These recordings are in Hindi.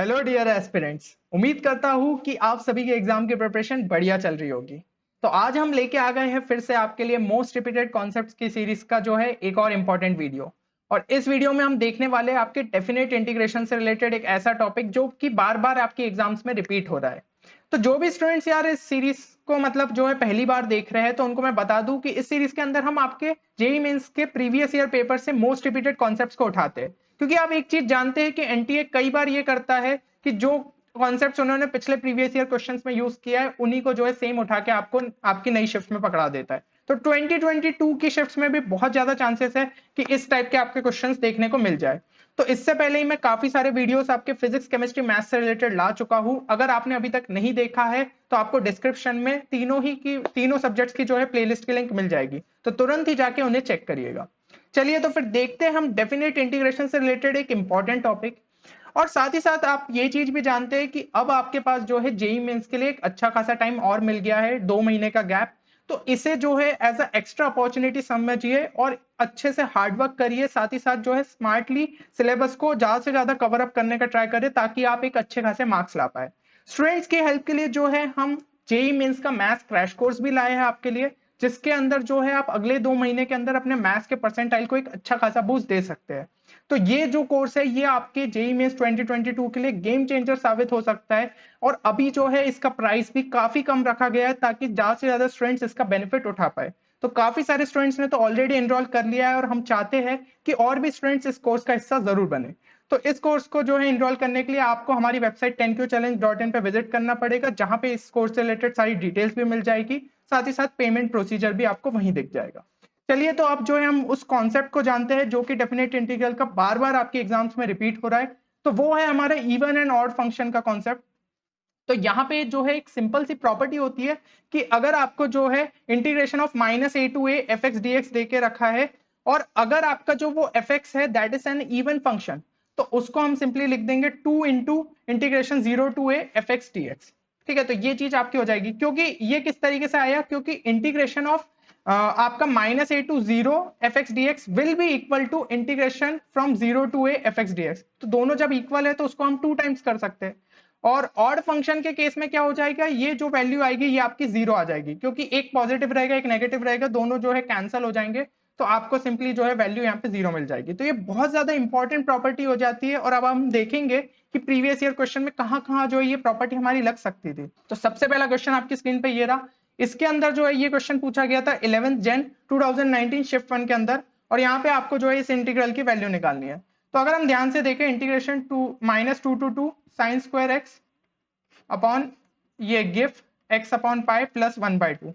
Hello dear aspirants. उम्मीद करता हूँ कि आप सभी के एग्जाम की प्रिपरेशन बढ़िया चल रही होगी। तो आज हम लेके आ गए हैं फिर से आपके लिए मोस्ट रिपीटेड कॉन्सेप्ट्स की सीरीज का जो है एक और इम्पॉर्टेंट वीडियो। और इस वीडियो में हम देखने वाले हैं आपके डेफिनेट इंटीग्रेशन से रिलेटेड एक ऐसा टॉपिक जो कि बार बार आपके एग्जाम्स में रिपीट हो रहा है। तो जो भी स्टूडेंट्स यार इस सीरीज को मतलब जो है पहली बार देख रहे हैं तो उनको मैं बता दूं कि इस सीरीज के अंदर हम आपके जेई मेंस के प्रीवियस ईयर पेपर से मोस्ट रिपीटेड कॉन्सेप्ट्स को उठाते हैं। क्योंकि आप एक चीज जानते हैं कि एनटीए कई बार ये करता है कि जो कॉन्सेप्ट्स उन्होंने पिछले प्रीवियस ईयर क्वेश्चंस में यूज किया है उन्हीं को जो है सेम उठा के आपको आपकी नई शिफ्ट में पकड़ा देता है। तो 2022 की शिफ्ट्स में भी बहुत ज्यादा चांसेस है कि इस टाइप के आपके क्वेश्चंस देखने को मिल जाए। तो इससे पहले ही मैं काफी सारे वीडियोस आपके फिजिक्स केमिस्ट्री मैथ्स से रिलेटेड ला चुका हूं। अगर आपने अभी तक नहीं देखा है तो आपको डिस्क्रिप्शन में तीनों सब्जेक्ट्स की जो है प्लेलिस्ट की लिंक मिल जाएगी, तो तुरंत ही जाके उन्हें चेक करिएगा। चलिए तो फिर देखते हैं हम डेफिनेट इंटीग्रेशन से रिलेटेड एक इंपॉर्टेंट टॉपिक। और साथ ही साथ आप ये चीज भी जानते हैं कि अब आपके पास जो है जेई मेंस के लिए एक अच्छा खासा टाइम और मिल गया है, 2 महीने का गैप। तो इसे जो है एज अ एक्स्ट्रा अपॉर्चुनिटी समझिए और अच्छे से हार्डवर्क करिए, साथ ही साथ जो है स्मार्टली सिलेबस को ज्यादा से ज्यादा कवर अप करने का ट्राई करें ताकि आप एक अच्छे खासे मार्क्स ला पाए। स्टूडेंट्स की हेल्प के लिए जो है हम जेई मेंस का मैथ्स क्रैश कोर्स भी लाए हैं आपके लिए, जिसके अंदर जो है आप अगले 2 महीने के अंदर अपने मैथ्स के परसेंटाइल को एक अच्छा खासा बूस्ट दे सकते हैं। तो ये जो कोर्स है ये आपके जेई मेंस 2022 के लिए गेम चेंजर साबित हो सकता है। और अभी जो है इसका प्राइस भी काफी कम रखा गया है ताकि ज्यादा से ज्यादा स्टूडेंट्स इसका बेनिफिट उठा पाए। तो काफी सारे स्टूडेंट्स ने तो ऑलरेडी एनरोल कर लिया है और हम चाहते हैं कि और भी स्टूडेंट्स इस कोर्स का हिस्सा जरूर बने। तो इस कोर्स को जो है एनरोल करने के लिए आपको हमारी वेबसाइट 10qchallenge.in पे विजिट करना पड़ेगा, जहां पे इस कोर्स से रिलेटेड सारी डिटेल्स भी मिल जाएगी। साथ ही साथ पेमेंट प्रोसीजर भी आपको वहीं दिख जाएगा। चलिए तो अब जो है हम उस कॉन्सेप्ट को जानते हैं जो कि डेफिनेट इंटीग्रल का बार बार आपके एग्जाम्स में रिपीट हो रहा है। तो वो है हमारे इवन एंड ऑड फंक्शन का कॉन्सेप्ट। तो यहाँ पे जो है एक सिंपल सी प्रॉपर्टी होती है कि अगर आपको जो है integration of -a to a f x d x देके रखा है और अगर आपका जो वो एफ एक्स है that is an even function, तो उसको हम सिंपली लिख देंगे 2 × integration 0 to a f x d x. ठीक है, तो ये चीज आपकी हो जाएगी। क्योंकि ये किस तरीके से आया, क्योंकि इंटीग्रेशन ऑफ आपका -a to 0 f x d x will be equal to integration from 0 to a f x d x. तो दोनों जब इक्वल है तो उसको हम 2 टाइम्स कर सकते हैं। और ऑड फंक्शन के केस में क्या हो जाएगा, ये जो वैल्यू आएगी ये आपकी 0 आ जाएगी, क्योंकि एक पॉजिटिव रहेगा एक नेगेटिव रहेगा, दोनों जो है कैंसिल हो जाएंगे। तो आपको सिंपली जो है वैल्यू यहाँ पे 0 मिल जाएगी। तो ये बहुत ज्यादा इंपॉर्टेंट प्रॉपर्टी हो जाती है। और अब हम देखेंगे कि प्रीवियस ईयर क्वेश्चन में कहाँ कहाँ जो है ये प्रॉपर्टी हमारी लग सकती थी। तो सबसे पहला क्वेश्चन आपकी स्क्रीन पे ये रहा। इसके अंदर जो है ये क्वेश्चन पूछा गया था 11 जन 2019 शिफ्ट 1 के अंदर। और यहाँ पे आपको जो है इस इंटीग्रल की वैल्यू निकालनी है। तो अगर हम ध्यान से देखें, integration -2 to 2 sine square x upon ये गिफ x अपॉन पाई प्लस 1/2।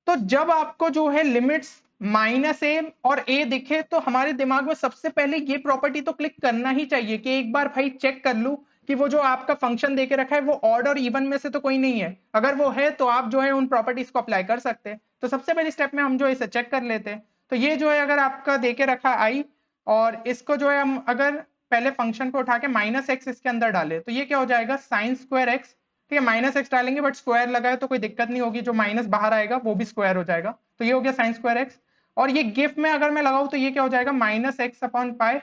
तो जब आपको जो है लिमिट्स -a और a दिखे तो हमारे दिमाग में सबसे पहले ये प्रॉपर्टी तो क्लिक करना ही चाहिए कि एक बार भाई चेक कर लूं कि वो जो आपका फंक्शन देके रखा है वो ऑड और इवन में से तो कोई नहीं है। अगर वो है तो आप जो है उन प्रॉपर्टीज को अप्लाई कर सकते हैं। तो सबसे पहले स्टेप में हम जो इसे चेक कर लेते हैं। तो ये जो है अगर आपका देके रखा आई और इसको जो है हम अगर पहले फंक्शन को उठा के -x इसके अंदर डाले तो ये क्या हो जाएगा, साइन स्क्वायर एक्स। ठीक है, -x डालेंगे बट स्क्वायर लगा है तो कोई दिक्कत नहीं होगी, जो माइनस बाहर आएगा वो भी स्क्वायर हो जाएगा। तो ये हो गया साइन स्क्वायर एक्स। और ये गिफ्ट में अगर मैं लगाऊं तो ये क्या हो जाएगा, -x अपॉन पाई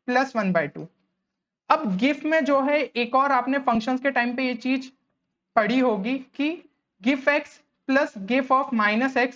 प्लस 1/2। अब गिफ्ट में जो है एक और आपने फंक्शंस के टाइम पे ये चीज पढ़ी होगी कि GIF x plus GIF of -x,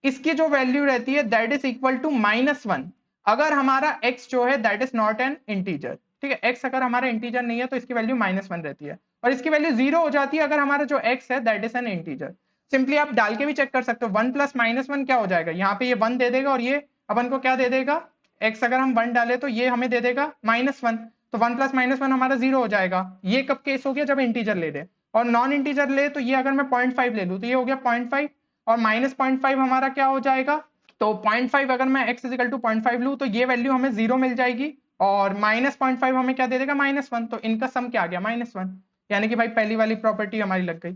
इसकी जो वैल्यू रहती है दैट इज इक्वल टू -1 अगर हमारा x जो है that is not an integer. ठीक है, x अगर हमारा इंटीजर नहीं है तो इसकी वैल्यू -1 रहती है और इसकी वैल्यू 0 हो जाती है अगर हमारा जो x है that is an integer. Simply आप डाल के भी चेक कर सकते हो, 1 प्लस -1 क्या हो जाएगा, यहाँ पे ये 1 दे देगा और ये अपन को क्या दे देगा, x अगर हम 1 डाले तो ये हमें दे देगा -1। तो 1 प्लस -1 हमारा 0 हो जाएगा। ये कब केस हो गया, जब इंटीजर ले ले। और नॉन इंटीजर ले तो ये अगर मैं 0.5 ले लूँ तो ये हो गया 0.5 और -0.5 हमारा क्या हो जाएगा। तो 0.5 अगर मैं x इजिकल टू 0.5 लूँ तो ये वैल्यू हमें 0 मिल जाएगी और -0.5 हमें क्या दे देगा, -1। तो इनका सम क्या आ गया, -1। यानी कि भाई पहली वाली प्रॉपर्टी हमारी लग गई।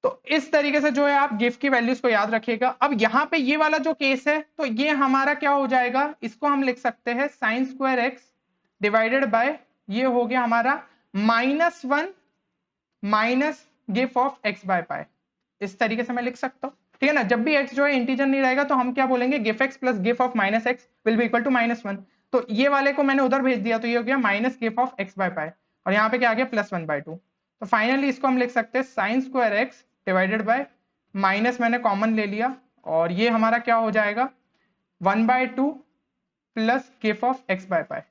तो इस तरीके से जो है आप गिफ्ट की वैल्यूज को याद रखिएगा। अब यहाँ पे ये वाला जो केस है तो ये हमारा क्या हो जाएगा, इसको हम लिख सकते हैं sine square x divided by ये हो गया हमारा -1 minus GIF of x by pi. इस तरीके से मैं लिख सकता हूँ। ठीक है ना, जब भी x जो है इंटीजर नहीं रहेगा तो हम क्या बोलेंगे, GIF x plus GIF of -x will be equal to -1। तो ये वाले को मैंने उधर भेज दिया तो ये हो गया minus GIF of x by pi. और यहाँ पे क्या आ गया +1/2। तो फाइनली इसको हम लिख सकते हैं sin square x divided bye minus मैंने कॉमन ले लिया और ये हमारा क्या हो जाएगा 1/2 प्लस गिफ ऑफ x/पाई।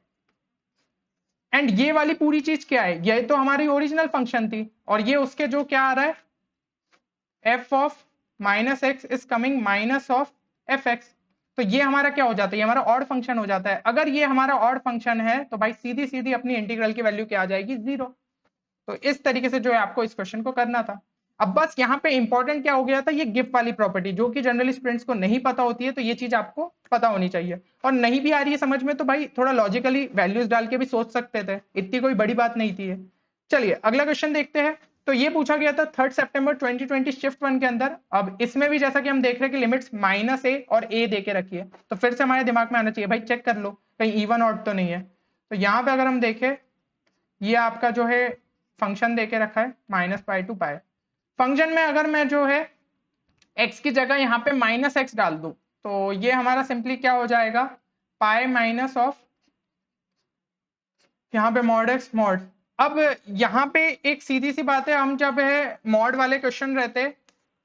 एंड ये वाली पूरी चीज क्या है, ये तो हमारी ओरिजिनल फंक्शन थी और ये उसके जो क्या आ रहा है f of minus x is coming minus of fx। तो ये हमारा क्या हो जाता है, ये हमारा ऑड फंक्शन हो जाता है। अगर ये हमारा ऑड फंक्शन है तो भाई सीधी सीधी अपनी इंटीग्रल की वैल्यू क्या आ जाएगी 0। तो इस तरीके से जो है आपको इस क्वेश्चन को करना था। अब बस यहाँ पे इंपॉर्टेंट क्या हो गया था, ये गिफ वाली प्रॉपर्टी जो कि जनरली स्टूडेंट्स को नहीं पता होती है, तो ये चीज आपको पता होनी चाहिए। और नहीं भी आ रही है समझ में तो भाई थोड़ा लॉजिकली वैल्यूज डाल के भी सोच सकते थे, इतनी कोई बड़ी बात नहीं थी। चलिए अगला क्वेश्चन देखते हैं। तो ये पूछा गया था 3 सितंबर 2020 शिफ्ट 1 के अंदर। अब इसमें भी जैसा कि हम देख रहे हैं कि लिमिट्स -a और a दे के रखी है, तो फिर से हमारे दिमाग में आना चाहिए भाई चेक कर लो कहीं इवन ऑड तो नहीं है। तो यहाँ पे अगर हम देखें ये आपका जो है फंक्शन दे के रखा है -π to π। फंक्शन में अगर मैं जो है x की जगह यहाँ पे -x डाल दूं तो ये हमारा सिंपली क्या हो जाएगा पाई माइनस ऑफ यहाँ पे मॉड x मॉड। अब यहाँ पे एक सीधी सी बात है, हम जब है मॉड वाले क्वेश्चन रहते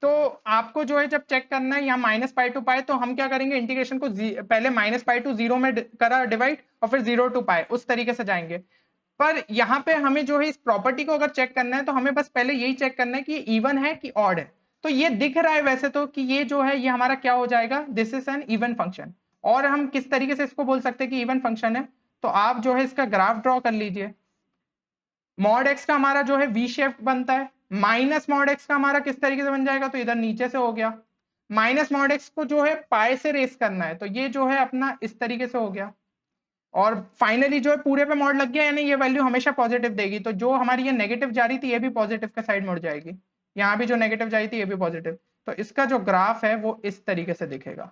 तो आपको जो है जब चेक करना है यहाँ -π to π, तो हम क्या करेंगे इंटीग्रेशन को पहले -π to 0 में करा डिवाइड और फिर 0 to π उस तरीके से जाएंगे। पर यहाँ पे हमें जो है इस प्रॉपर्टी को अगर चेक करना है तो हमें बस पहले यही चेक करना है कि इवन है कि ऑड है। तो ये दिख रहा है वैसे तो कि ये जो है ये हमारा क्या हो जाएगा this is an even function. और हम किस तरीके से इसको बोल सकते हैं कि इवन फंक्शन है, तो आप जो है इसका ग्राफ ड्रॉ कर लीजिए। मॉड एक्स का हमारा जो है वी शेप बनता है, माइनस मॉड एक्स का हमारा किस तरीके से बन जाएगा, तो इधर नीचे से हो गया। माइनस मॉड एक्स को जो है पाई से रेस करना है तो ये जो है अपना इस तरीके से हो गया। और फाइनली जो है पूरे पे मॉड लग गया, यानी ये वैल्यू हमेशा पॉजिटिव देगी। तो जो हमारी ये नेगेटिव जा रही थी ये भी पॉजिटिव के साइड मुड़ जाएगी, यहाँ भी जो नेगेटिव जा रही थी ये भी पॉजिटिव। तो इसका जो ग्राफ है वो इस तरीके से दिखेगा।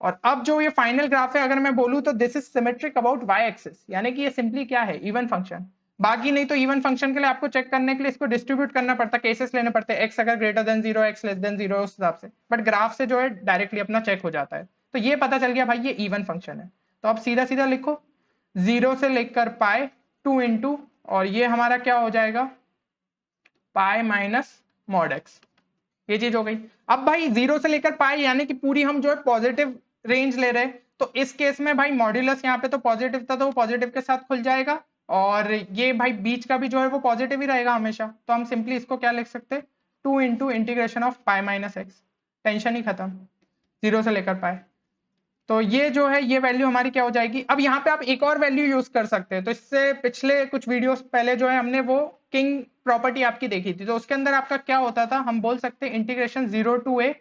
और अब जो ये फाइनल ग्राफ है अगर मैं बोलूं तो this is symmetric about y axis, यानी कि ये सिंपली क्या है इवन फंक्शन। बाकी नहीं तो इवन फंक्शन के लिए आपको चेक करने के लिए इसको डिस्ट्रीब्यूट करना पड़ता है, केसेस लेने पड़ते हैं, एक्स अगर greater than 0 x less than 0 उस हिसाब से। बट ग्राफ से जो है डायरेक्टली अपना चेक हो जाता है। तो ये पता चल गया भाई ये इवन फंक्शन है। तो आप सीधा सीधा लिखो 0 से लेकर पाई 2 इंटू और ये हमारा क्या हो जाएगा पाई माइनस मॉड एक्स, ये चीज हो गई। अब भाई 0 से लेकर पाई यानी कि पूरी हम जो है पॉजिटिव रेंज ले रहे हैं, तो इस केस में भाई मॉड्यूलस यहाँ पे तो पॉजिटिव था तो वो पॉजिटिव के साथ खुल जाएगा और ये भाई बीच का भी जो है वो पॉजिटिव ही रहेगा हमेशा। तो हम सिंपली इसको क्या लिख सकते हैं 2 into integration of pi minus x, tension ही खत्म 0 से लेकर पाई। तो ये जो है ये वैल्यू हमारी क्या हो जाएगी। अब यहाँ पे आप एक और वैल्यू यूज कर सकते हैं। तो इससे पिछले कुछ वीडियोस पहले जो है हमने वो किंग प्रॉपर्टी आपकी देखी थी, तो उसके अंदर आपका क्या होता था, हम बोल सकते हैं integration 0 to a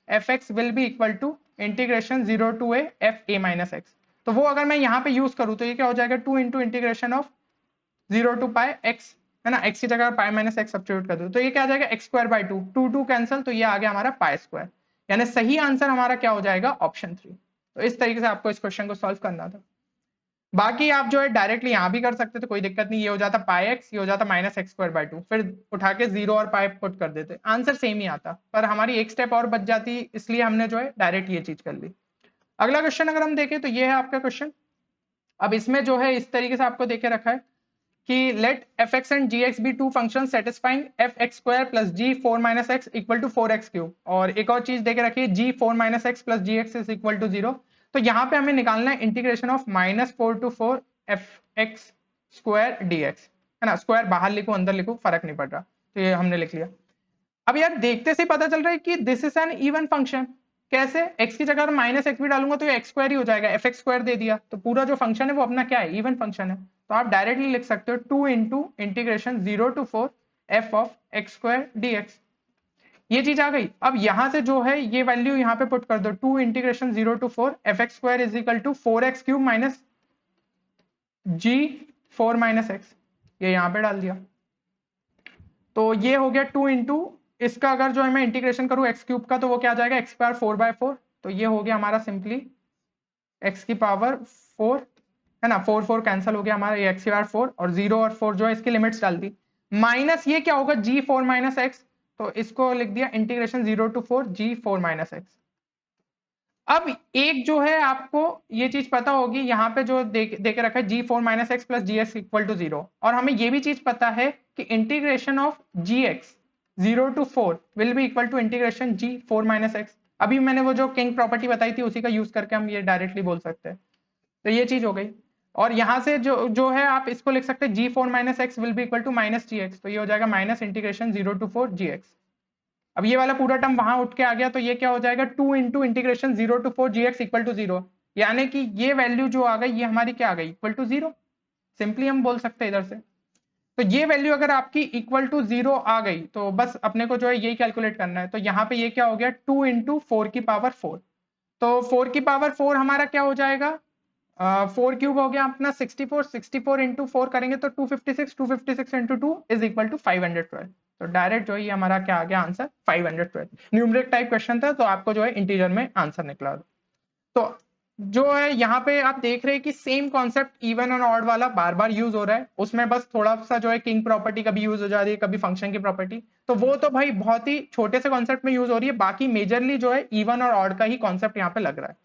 fx will be equal to integration 0 to a f a minus x. तो वो अगर मैं यहाँ पे यूज करूँ तो ये क्या हो जाएगा 2 into integration of 0 to pi x, है ना, x की जगह पाई माइनस एक्स सब्स्टिट्यूट कर दो तो ये क्या आ जाएगा x स्क्वायर बाई 2, 2 2 कैंसिल, तो ये आ गया हमारा पाई स्क्वायर। यानी सही आंसर हमारा क्या हो जाएगा ऑप्शन 3। तो इस तरीके से आपको इस क्वेश्चन को सॉल्व करना था। बाकी आप जो है डायरेक्टली यहाँ भी कर सकते थे, कोई दिक्कत नहीं। ये हो जाता पाई एक्स, ये हो जाता माइनस एक्स स्क्वायर बाई 2, फिर उठा के 0 और पाई पुट कर देते, आंसर सेम ही आता, पर हमारी एक स्टेप और बच जाती, इसलिए हमने जो है डायरेक्ट ये चीज कर ली। अगला क्वेश्चन अगर हम देखें तो ये है आपका क्वेश्चन। अब इसमें जो है इस तरीके से आपको देखे रखा है कि let f x and g x be two function satisfying f x square plus g 4 minus x equal to 4x cube. और एक और चीज देके रखिए g 4 minus x plus g x is equal to 0। तो यहाँ पे हमें निकालना है integration of -4 to 4 f x square d x, है ना। स्क्वायर बाहर लिखो अंदर लिखो फर्क नहीं पड़ रहा, तो ये हमने लिख लिया। अब यार देखते से पता चल रहा है कि this is an even function. कैसे, x की जगह माइनस एक्स भी डालूंगा तो ये एक्स स्क्वायर ही हो जाएगा, एफ एक्स स्क्वायर दे दिया, तो पूरा जो फंक्शन है वो अपना क्या है इवन फंक्शन है। तो आप डायरेक्टली लिख सकते हो 2 into integration 0 to 4 F of x square d x, ये चीज आ गई। अब यहां से जो है ये वैल्यू यहाँ पे पुट कर दो 2 integration 0 to 4 f x square is equal to 4x cube minus g 4 minus x, ये यहाँ पे डाल दिया। तो ये हो गया 2 इंटू इसका अगर जो है मैं इंटीग्रेशन करूं एक्स क्यूब का तो वो क्या आ जाएगा एक्स स्क्वायर 4/4। तो ये हो गया हमारा सिंपली एक्स की पावर 4, है ना, 4 4 कैंसिल हो गया हमारा, ये एक्स की पावर 4 और 0 और 4 जो है इसकी लिमिट्स डाल दी। माइनस ये क्या होगा जी 4 माइनस एक्स, तो इसको लिख दिया integration 0 to 4 g 4 minus x. अब एक जो है आपको ये चीज पता होगी, यहाँ पे जो दे के रखा है g four minus x plus g x equal to zero, और हमें ये भी चीज पता है कि integration of g x 0 to 4 will be equal to integration g four minus x. अभी मैंने वो जो किंग प्रॉपर्टी बताई थी उसी का यूज करके हम ये डायरेक्टली बोल सकते हैं। तो ये चीज हो गई, और यहां से जो है आप इसको लिख सकते हैं g four minus x will be equal to minus g x, तो ये हो जाएगा minus integration 0 to 4 g x. अब ये वाला पूरा टर्म वहां उठ के आ गया, तो ये क्या हो जाएगा 2 into integration 0 to 4 g x equal to zero, यानी कि ये वैल्यू जो आ गई ये हमारी क्या आ गई इक्वल टू जीरो। सिंपली हम बोल सकते हैं इधर से। तो ये वैल्यू अगर आपकी इक्वल टू जीरो आ गई तो बस अपने को जो है यही कैलकुलेट करना है। तो यहाँ पे ये क्या हो गया 2 इंटू 4 की पावर 4, तो 4 की पावर 4 हमारा क्या हो जाएगा 4 क्यूब हो गया अपना 64, 64 इंटू 4 करेंगे तो 256, 256 इंटू 2 इज इक्वल टू 512। तो डायरेक्ट जो है ये हमारा क्या आ गया आंसर 512। न्यूमरिक टाइप क्वेश्चन था तो आपको जो है इंटीजर में आंसर निकला। तो जो है यहाँ पे आप देख रहे हैं कि सेम कॉन्सेप्ट इवन और ऑड वाला बार बार यूज हो रहा है, उसमें बस थोड़ा सा जो है किंग प्रॉपर्टी कभी यूज हो जा रही है, कभी फंक्शन की प्रॉपर्टी, तो वो तो भाई बहुत ही छोटे से कॉन्सेप्ट में यूज हो रही है, बाकी मेजरली जो है इवन और ऑड का ही कॉन्सेप्ट यहाँ पे लग रहा है।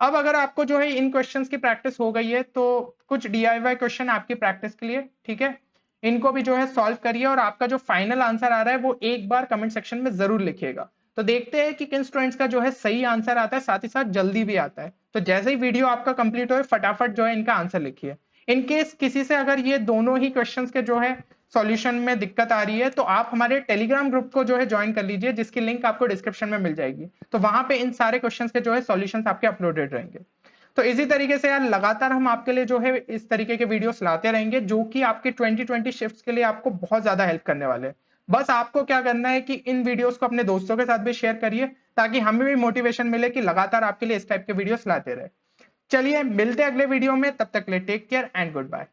अब अगर आपको जो है इन क्वेश्चंस की प्रैक्टिस हो गई है तो कुछ DIY क्वेश्चन आपकी प्रैक्टिस के लिए, ठीक है, इनको भी जो है सॉल्व करिए, और आपका जो फाइनल आंसर आ रहा है वो एक बार कमेंट सेक्शन में जरूर लिखिएगा। तो देखते हैं कि किन स्टूडेंट्स का जो है सही आंसर आता है, साथ ही साथ जल्दी भी आता है। तो जैसे ही वीडियो आपका कंप्लीट हो फटाफट जो है इनका आंसर लिखिए। इन केस किसी से अगर ये दोनों ही क्वेश्चंस के जो है सॉल्यूशन में दिक्कत आ रही है तो आप हमारे टेलीग्राम ग्रुप को जो है ज्वाइन कर लीजिए, जिसकी लिंक आपको डिस्क्रिप्शन में मिल जाएगी। तो वहां पे इन सारे क्वेश्चंस के जो है सॉल्यूशंस आपके अपलोडेड रहेंगे। तो इसी तरीके से यार लगातार हम आपके लिए जो है इस तरीके के वीडियोस लाते रहेंगे, जो कि आपके 2020 शिफ्ट्स के लिए आपको बहुत ज्यादा हेल्प करने वाले हैं। बस आपको क्या करना है कि इन वीडियोस को अपने दोस्तों के साथ भी शेयर करिए, ताकि हमें भी मोटिवेशन मिले कि लगातार आपके लिए इस टाइप के वीडियोस लाते रहे। चलिए मिलते हैं अगले वीडियो में, तब तक के लिए take care and good bye.